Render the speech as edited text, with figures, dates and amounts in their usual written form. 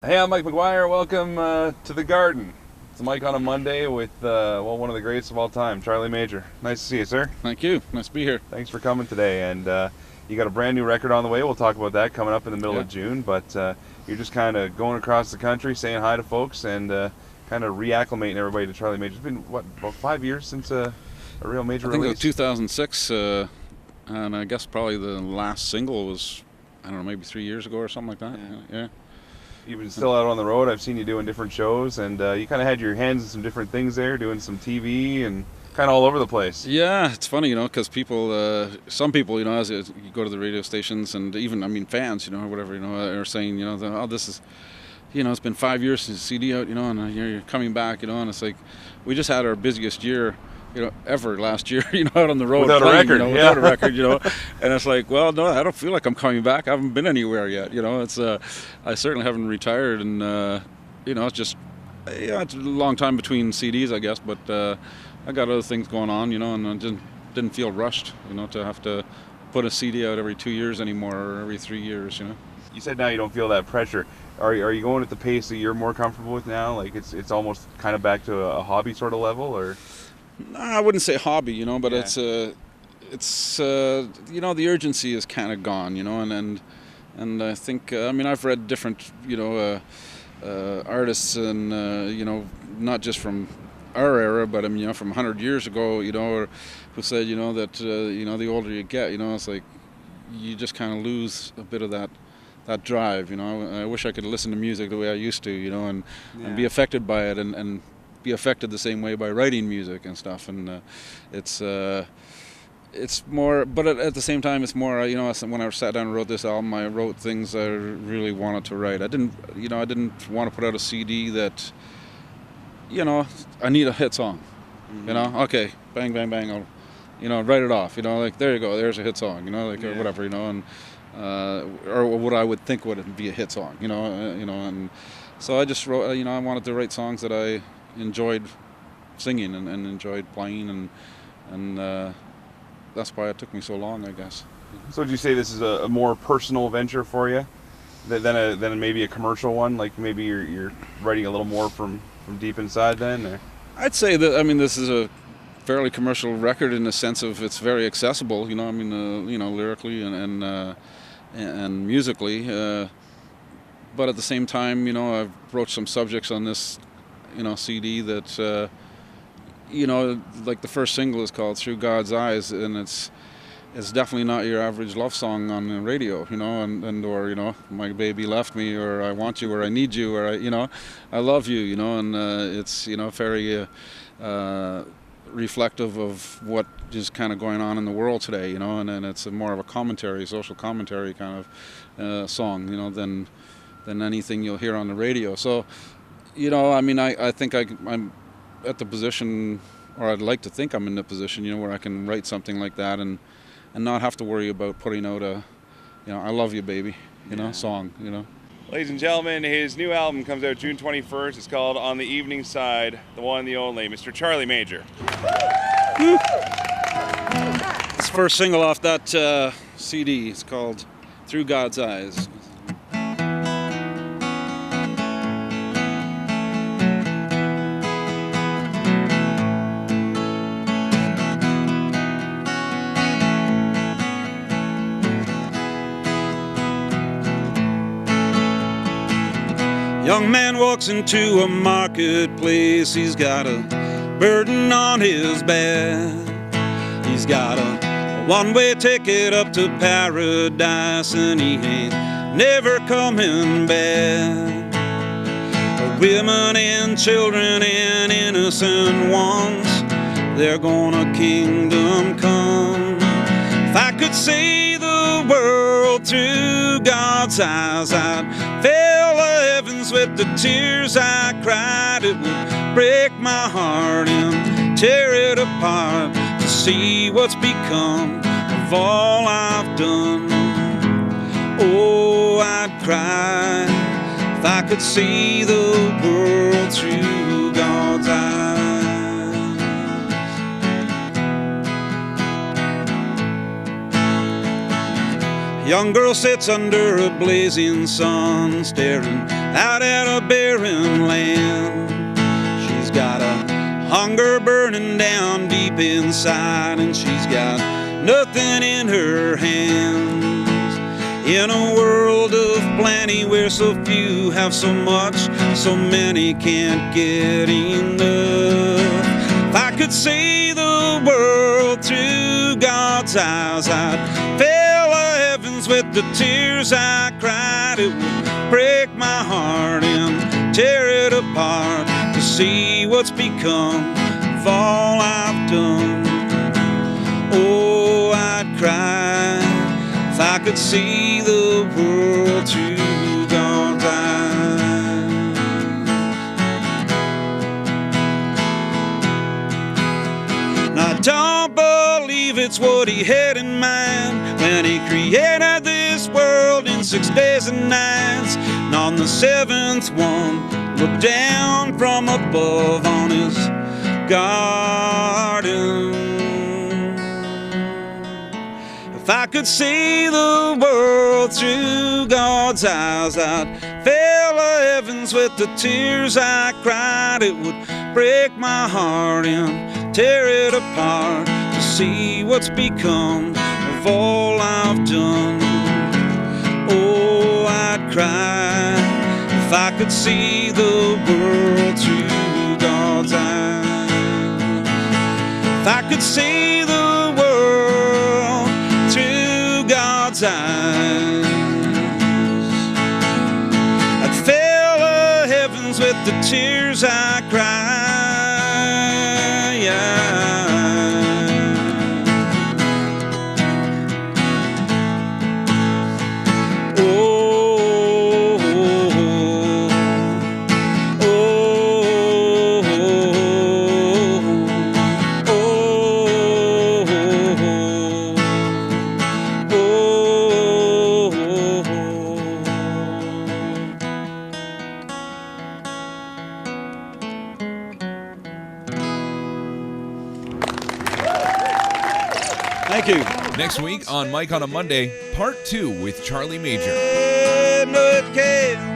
Hey, I'm Mike McGuire. Welcome to the Garden. It's Mike on a Monday with one of the greatest of all time, Charlie Major. Nice to see you, sir. Thank you. Nice to be here. Thanks for coming today. And you got a brand new record on the way. We'll talk about that coming up in the middle Yeah. of June. But you're just kind of going across the country, saying hi to folks, and kind of reacclimating everybody to Charlie Major. It's been about 5 years since a real major I think it was release. 2006, and I guess probably the last single was, I don't know, maybe 3 years ago or something like that. Yeah. You've been still out on the road. I've seen you doing different shows, and you kind of had your hands in some different things there, doing some TV and kind of all over the place. Yeah, it's funny, because people, some people, as you go to the radio stations, and even, fans, or whatever, are saying, oh, this is, it's been 5 years since the CD out, and you're coming back, and it's like, we just had our busiest year, ever last year, out on the road Without playing, a record, without a record, and it's like, well, no, I don't feel like I'm coming back. I haven't been anywhere yet, it's, I certainly haven't retired, and, it's just, it's a long time between CDs, I guess, but I got other things going on, and I didn't feel rushed, to have to put a CD out every 2 years anymore, or every 3 years, You said now you don't feel that pressure. Are you going at the pace that you're more comfortable with now? Like it's almost kind of back to a hobby sort of level, or? I wouldn't say hobby, but Yeah. it's the urgency is kind of gone, and I think I've read different artists and not just from our era, but from 100 years ago, or who said that the older you get, it's like you just kind of lose a bit of that drive. I wish I could listen to music the way I used to, and be affected by it and be affected the same way by writing music and stuff, and it's more, but at the same time it's more, when I sat down and wrote this album, I wrote things I really wanted to write. I didn't want to put out a CD that, I need a hit song, okay, bang bang bang, I'll write it off, like there you go, there's a hit song, or whatever, and or what I would think would be a hit song, and so I just wrote, I wanted to write songs that I enjoyed singing and enjoyed playing, and that's why it took me so long, I guess. So would you say this is a more personal venture for you than maybe a commercial one? Like maybe you're writing a little more from deep inside then? Or? I'd say that this is a fairly commercial record in the sense of it's very accessible, lyrically and musically, but at the same time, I've broached some subjects on this CD that like the first single is called Through God's Eyes, and it's definitely not your average love song on the radio, and or my baby left me, or I want you, or I need you, or I love you, and it's very reflective of what is kind of going on in the world today, and it's more of a commentary, social commentary kind of song, than anything you'll hear on the radio. So, I think I'm at the position, or I'd like to think I'm in the position, where I can write something like that and not have to worry about putting out a, I love you, baby, song, Ladies and gentlemen, his new album comes out June 21st. It's called On the Evening Side, the one and the only, Mr. Charlie Major. It's the first single off that CD. It's called Through God's Eyes. Young man walks into a marketplace. He's got a burden on his back. He's got a one-way ticket up to paradise, and he ain't never coming back. Women and children and innocent ones, they're gonna kingdom come. If I could see the world through God's eyes, I'd fill the heavens with the tears I cried. It would break my heart and tear it apart to see what's become of all I've done. Oh, I'd cry if I could see the world through God's eyes. Young girl sits under a blazing sun, staring out at a barren land. She's got a hunger burning down deep inside, and she's got nothing in her hands. In a world of plenty where so few have so much, so many can't get enough. If I could see the world through God's eyes, I'd fill the heavens with the tears I cried. It would break my heart and tear it apart to see what's become of all I've done. Oh, I'd cry if I could see the world through God's eyes. And I don't believe it's what he had in mind when he created this world in 6 days and nights. And on the seventh one, looked down from above on his garden. If I could see the world through God's eyes, I'd fill the heavens with the tears I cried. It would break my heart and tear it apart to see what's become of all I've done. Oh, I'd cry if I could see the world through God's eyes. If I could see the world through God's eyes, I'd fill the heavens with the tears I cry. Thank you. Next week on Mike on a Monday, Part 2 with Charlie Major. No, it can't.